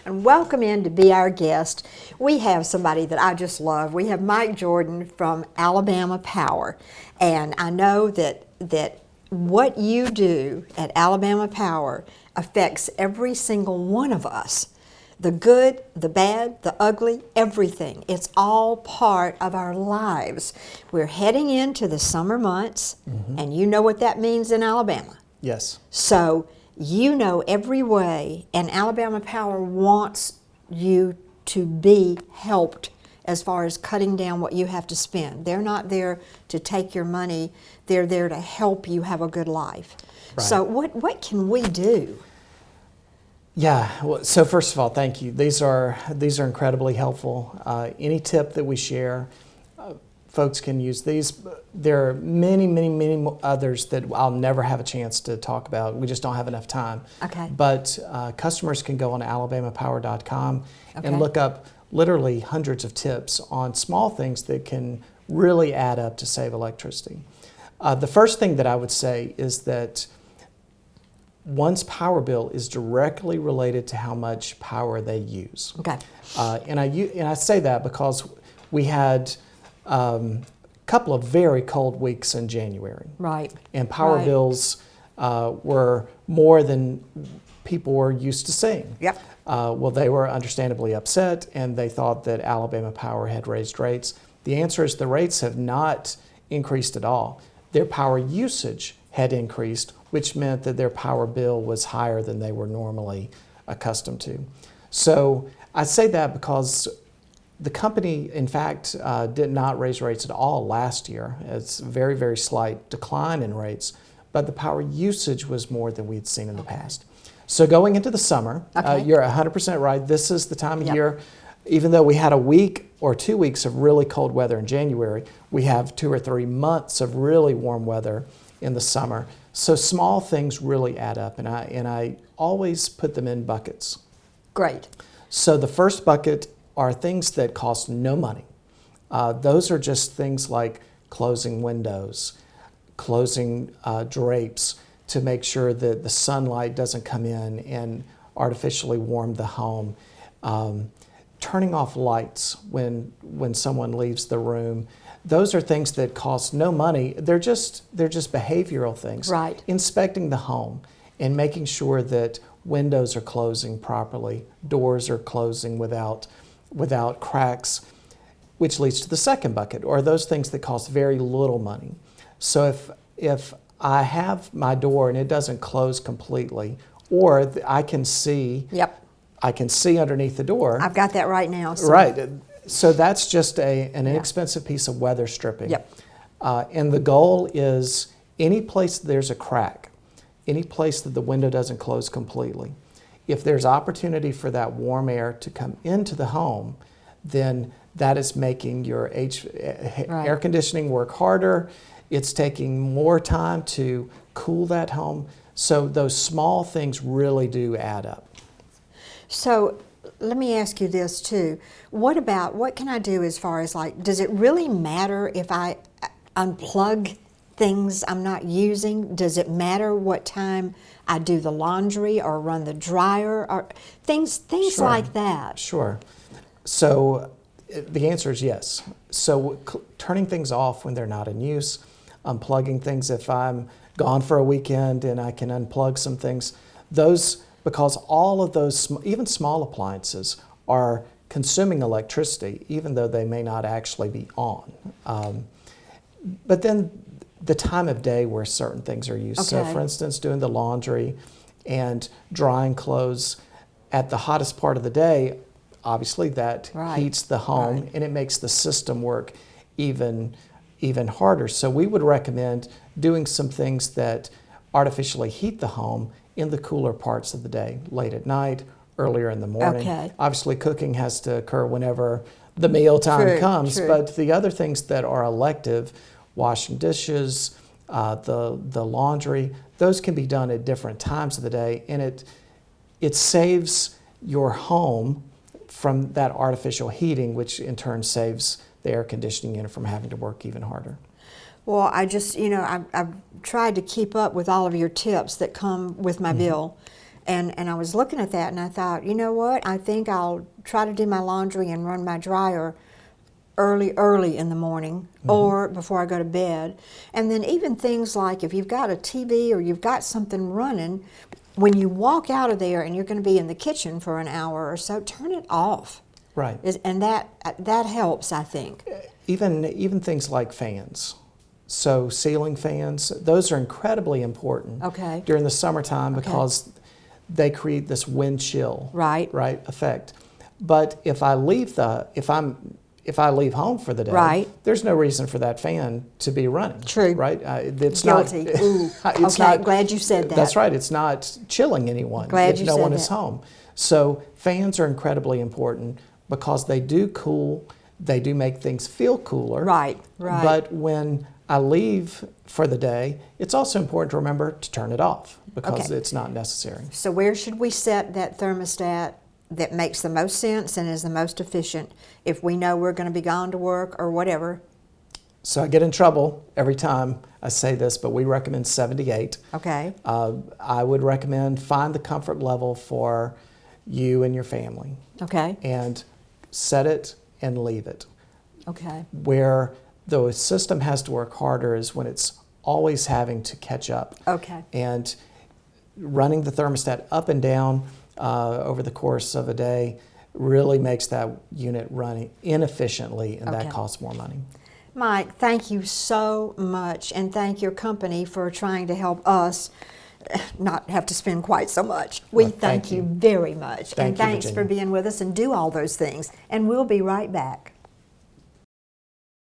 and welcome in to be our guest. We have somebody that I just love. We have Mike Jordan from Alabama Power, and I know that what you do at Alabama Power affects every single one of us. The good, the bad, the ugly, everything. It's all part of our lives. We're heading into the summer months, and you know what that means in Alabama. Yes. So you know every way, and Alabama Power wants you to be helped as far as cutting down what you have to spend. They're not there to take your money, they're there to help you have a good life. Right. So what can we do? Yeah. Well, so first of all, thank you. These are incredibly helpful. Any tip that we share, folks can use these. There are many others that I'll never have a chance to talk about. We just don't have enough time. Okay. But customers can go on alabamapower.com Okay. and look up literally hundreds of tips on small things that can really add up to save electricity. The first thing that I would say is that one's power bill is directly related to how much power they use. Okay. And I say that because we had a couple of very cold weeks in January. Right. And power Right. bills were more than people were used to seeing. Yep. Well, they were understandably upset, and they thought that Alabama Power had raised rates. The answer is the rates have not increased at all. Their power usage had increased, which meant that their power bill was higher than they were normally accustomed to. So I say that because the company, in fact, did not raise rates at all last year. It's a very slight decline in rates, but the power usage was more than we'd seen in the past. So going into the summer, Okay. you're 100% right. This is the time of Yep. year. Even though we had a week or 2 weeks of really cold weather in January, we have 2 or 3 months of really warm weather in the summer. So small things really add up, and I always put them in buckets. Great. So the first bucket are things that cost no money. Those are just things like closing windows, closing drapes to make sure that the sunlight doesn't come in and artificially warm the home. Turning off lights when someone leaves the room. Those are things that cost no money. They're just behavioral things. Right. Inspecting the home and making sure that windows are closing properly, doors are closing without cracks, which leads to the second bucket, or those things that cost very little money. So if I have my door and it doesn't close completely, or I can see Yep. I can see underneath the door. I've got that right now. So. Right. So that's just an inexpensive piece of weather stripping. Yep. And the goal is any place there's a crack, any place that the window doesn't close completely, if there's opportunity for that warm air to come into the home, then that is making your air conditioning work harder. It's taking more time to cool that home. So those small things really do add up. So let me ask you this too. What can I do as far as does it really matter if I unplug things I'm not using? Does it matter what time I do the laundry or run the dryer or things Sure. like that? Sure. So the answer is yes. So turning things off when they're not in use, unplugging things if I'm gone for a weekend and I can unplug some things, because all of those, even small appliances, are consuming electricity, even though they may not actually be on. But then the time of day where certain things are used. So Okay. for instance, doing the laundry and drying clothes at the hottest part of the day, obviously that Right. heats the home and it makes the system work even harder. So we would recommend doing some things that artificially heat the home in the cooler parts of the day, late at night, earlier in the morning. Okay. Obviously cooking has to occur whenever the meal time True, comes, true. but the other things that are elective, washing dishes, the laundry, those can be done at different times of the day, and it saves your home from that artificial heating, which in turn saves the air conditioning unit from having to work even harder. Well, I just, I've tried to keep up with all of your tips that come with my bill. And I was looking at that and I thought, you know what? I think I'll try to do my laundry and run my dryer early in the morning or before I go to bed. And then even things like if you've got a TV or you've got something running, when you walk out of there and you're going to be in the kitchen for an hour or so, turn it off. Right. And that helps, I think. Even things like fans. So ceiling fans, those are incredibly important Okay. during the summertime because they create this wind chill Right. effect. But if I leave home for the day, Right. there's no reason for that fan to be running. True. Right? It's Guilty. not. Ooh. It's Okay, not, glad you said that. That's right. It's not chilling anyone Glad if you no said one is that. home. So fans are incredibly important because they do cool. They do make things feel cooler. Right, right. But when I leave for the day, it's also important to remember to turn it off because Okay. it's not necessary. So where should we set that thermostat that makes the most sense and is the most efficient if we know we're going to be gone to work or whatever? So I get in trouble every time I say this, but we recommend 78. Okay. I would recommend find the comfort level for you and your family Okay. and set it and leave it. Okay. Where the system has to work harder is when it's always having to catch up. Okay. And running the thermostat up and down over the course of a day really makes that unit running inefficiently, and Okay. that costs more money. Mike, thank you so much, and thank your company for trying to help us not have to spend quite so much. We Well, thank you very much. Thank And you, thanks for Virginia. being with us and do all those things. And we'll be right back.